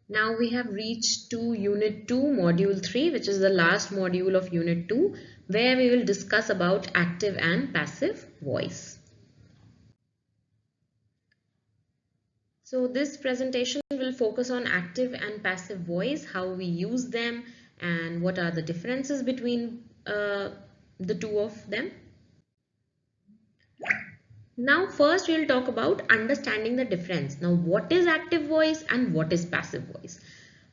Now we have reached to Unit 2, Module 3, which is the last module of Unit 2, where we will discuss about active and passive voice. So this presentation will focus on active and passive voice, how we use them, and what are the differences between the two of them. Now first we'll talk about understanding the difference. Now what is active voice and what is passive voice?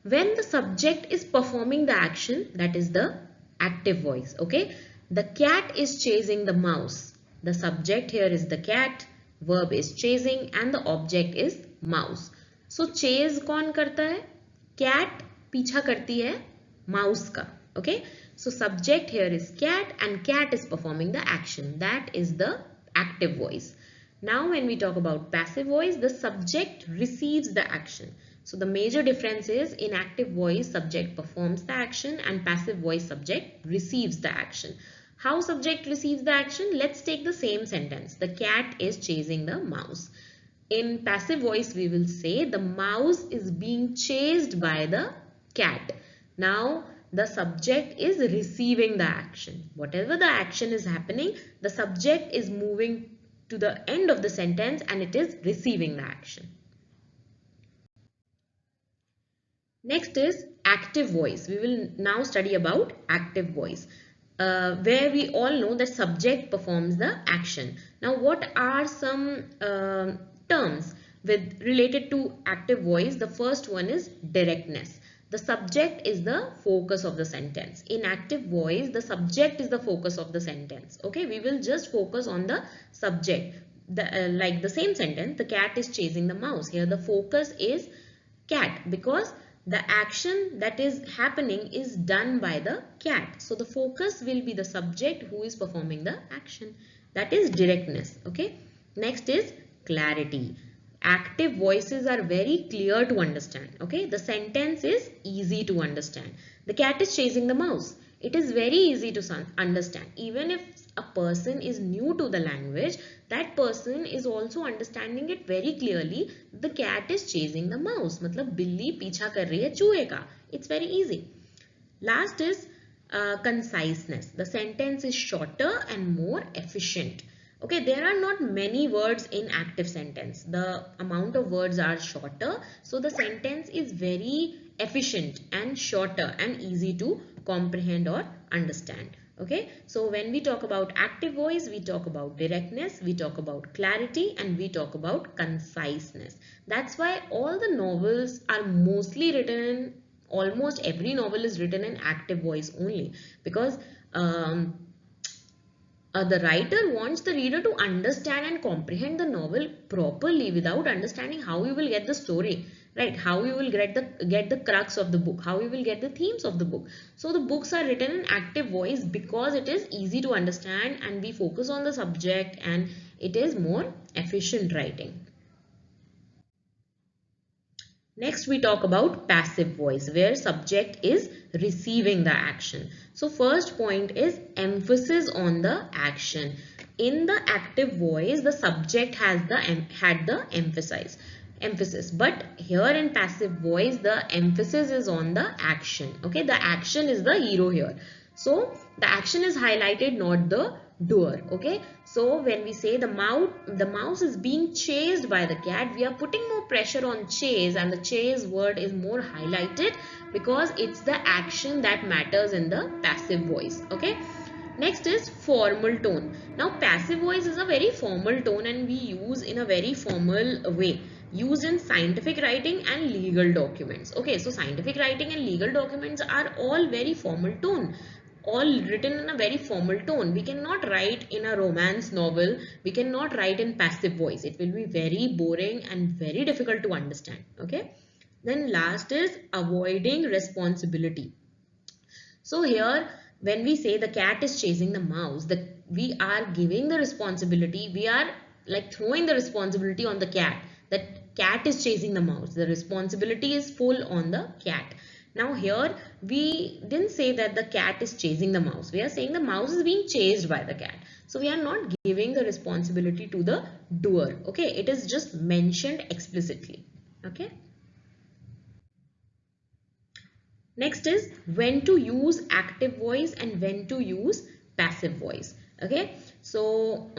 When the subject is performing the action, that is the active voice. Okay, the cat is chasing the mouse. The subject here is the cat, verb is chasing, and the object is mouse. So chase कौन करता है? Cat पीछा करती है mouse का. Okay, so subject here is cat and cat is performing the action. That is the active voice. Now when we talk about passive voice, the subject receives the action. So the major difference is in active voice, subject performs the action, and passive voice, subject receives the action. How subject receives the action? Let's take the same sentence. The cat is chasing the mouse. In passive voice, we will say the mouse is being chased by the cat. Now the subject is receiving the action. Whatever the action is happening, the subject is moving to the end of the sentence and it is receiving the action. Next is active voice. We will now study about active voice, where we all know that subject performs the action. Now what are some terms related to active voice? The first one is directness. The subject is the focus of the sentence. In active voice, the subject is the focus of the sentence. Okay, we will just focus on the subject. Like the same sentence, the cat is chasing the mouse. Here the focus is cat because the action that is happening is done by the cat. So the focus will be the subject who is performing the action. That is directness. Okay. Next is clarity. Active voices are very clear to understand. Okay, the sentence is easy to understand. The cat is chasing the mouse. It is very easy to understand. Even if a person is new to the language, that person is also understanding it very clearly. The cat is chasing the mouse. मतलब बिल्ली पीछा कर रही है चूहे का. It's very easy. Last is conciseness. The sentence is shorter and more efficient. Okay, there are not many words in active sentence. The amount of words are shorter. So the sentence is very efficient and shorter and easy to comprehend or understand. Okay, so when we talk about active voice, we talk about directness, we talk about clarity, and we talk about conciseness. That's why all the novels are mostly written in, almost every novel is written in active voice only, because the writer wants the reader to understand and comprehend the novel properly. Without understanding, how you will get the story, right? How you will get the crux of the book, how you will get the themes of the book. So the books are written in active voice because it is easy to understand and we focus on the subject and it is more efficient writing. Next, we talk about passive voice, where subject is receiving the action. So first point is emphasis on the action. In the active voice, the subject had the emphasis, but here in passive voice, the emphasis is on the action. Okay, the action is the hero here. So the action is highlighted, not the doer. Okay, so when we say the mouse is being chased by the cat, we are putting more pressure on chase, and the chase word is more highlighted because it's the action that matters in the passive voice. Okay, next is formal tone. Now passive voice is a very formal tone and we use in a very formal way, used in scientific writing and legal documents. Okay, so scientific writing and legal documents are all very formal tone, all written in a very formal tone. We cannot write in a romance novel, we cannot write in passive voice. It will be very boring and very difficult to understand. Okay, then last is avoiding responsibility. So here when we say the cat is chasing the mouse, we are giving the responsibility, we are like throwing the responsibility on the cat. That cat is chasing the mouse, the responsibility is full on the cat. Now here we didn't say that the cat is chasing the mouse. We are saying the mouse is being chased by the cat. So we are not giving the responsibility to the doer. Okay, it is just mentioned explicitly. Okay. Next is when to use active voice and when to use passive voice. Okay, so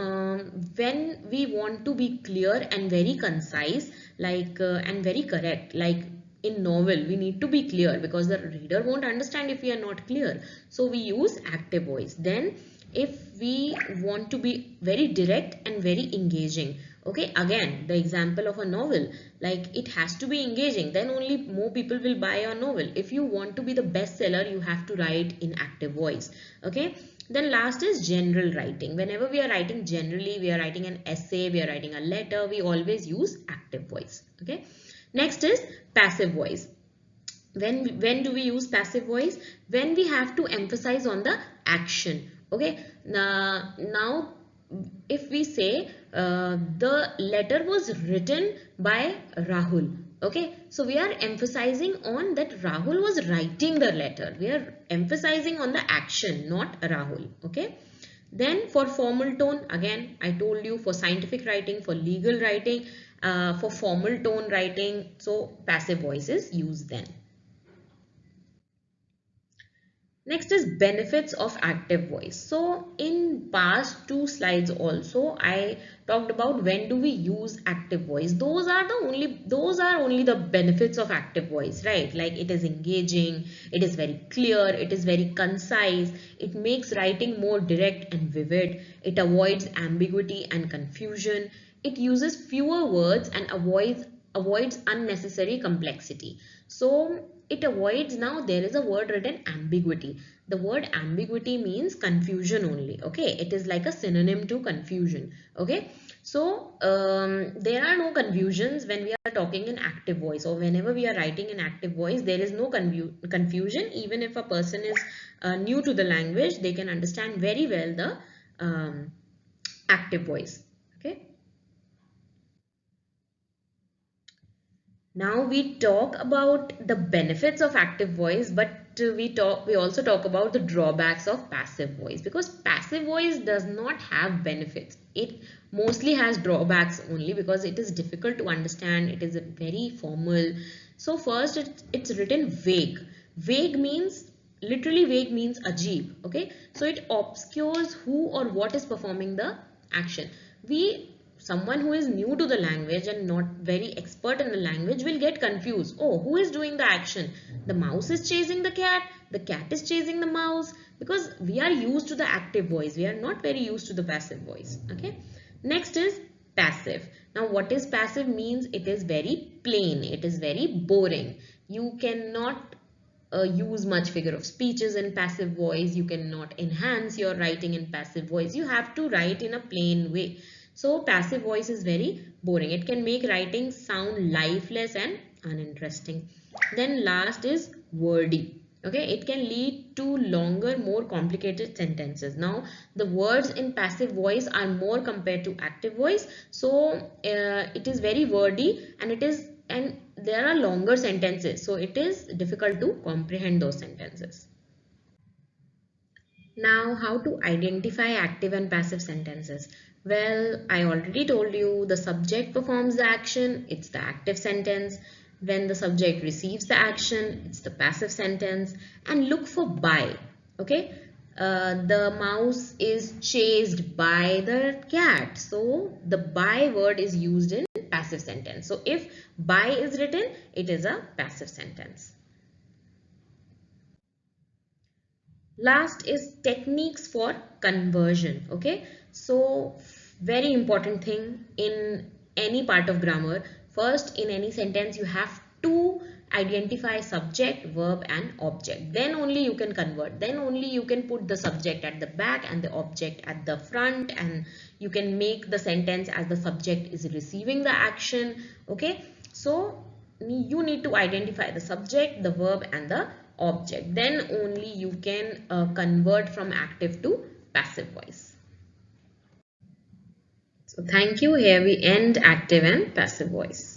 when we want to be clear and very concise, like and very correct, like in novel we need to be clear because the reader won't understand if we are not clear, so we use active voice. Then if we want to be very direct and very engaging, okay, again the example of a novel, like it has to be engaging, then only more people will buy your novel. If you want to be the bestseller, you have to write in active voice. Okay, then last is general writing. Whenever we are writing generally, we are writing an essay, we are writing a letter, we always use active voice. Okay, next is passive voice. When do we use passive voice? When we have to emphasize on the action. Okay, now if we say the letter was written by Rahul, okay, so we are emphasizing on that Rahul was writing the letter, we are emphasizing on the action, not Rahul. Okay, then for formal tone, again I told you, for scientific writing, for legal writing, for formal tone writing, so passive voice is used then. Next is benefits of active voice. So in past two slides also I talked about when do we use active voice. Those are only the benefits of active voice, right? Like it is engaging, it is very clear, it is very concise, it makes writing more direct and vivid, it avoids ambiguity and confusion, it uses fewer words and avoids unnecessary complexity. So it avoids, now there is a word written ambiguity. The word ambiguity means confusion only. Okay, it is like a synonym to confusion. Okay, so there are no confusions when we are talking in active voice, or whenever we are writing in active voice, there is no confusion. Even if a person is new to the language, they can understand very well the active voice. Okay. Now we talk about the benefits of active voice, but we also talk about the drawbacks of passive voice, because passive voice does not have benefits. It mostly has drawbacks only because it is difficult to understand. It is very formal. So first, it's written vague. Vague means, literally vague means ajeeb. Okay, so it obscures who or what is performing the action. We Someone who is new to the language and not very expert in the language will get confused. Oh, who is doing the action? The mouse is chasing the cat is chasing the mouse, because we are used to the active voice, we are not very used to the passive voice. Okay, next is passive. Now what is passive means? It is very plain, it is very boring. You cannot use much figure of speeches in passive voice, you cannot enhance your writing in passive voice, you have to write in a plain way. So passive voice is very boring. It can make writing sound lifeless and uninteresting. Then last is wordy. Okay, it can lead to longer, more complicated sentences. Now, the words in passive voice are more compared to active voice. So it is very wordy, and there are longer sentences. So it is difficult to comprehend those sentences. Now, how to identify active and passive sentences? Well, I already told you the subject performs the action, it's the active sentence. When the subject receives the action, it's the passive sentence. And look for by. Okay, the mouse is chased by the cat. So the by word is used in passive sentence. So if by is written, it is a passive sentence. Last is techniques for conversion. Okay, so very important thing in any part of grammar. First, in any sentence you have to identify subject, verb and object. Then only you can convert, then only you can put the subject at the back and the object at the front, and you can make the sentence as the subject is receiving the action. Okay, so you need to identify the subject, the verb and the object. Then only you can convert from active to passive voice. So thank you. Here we end active and passive voice.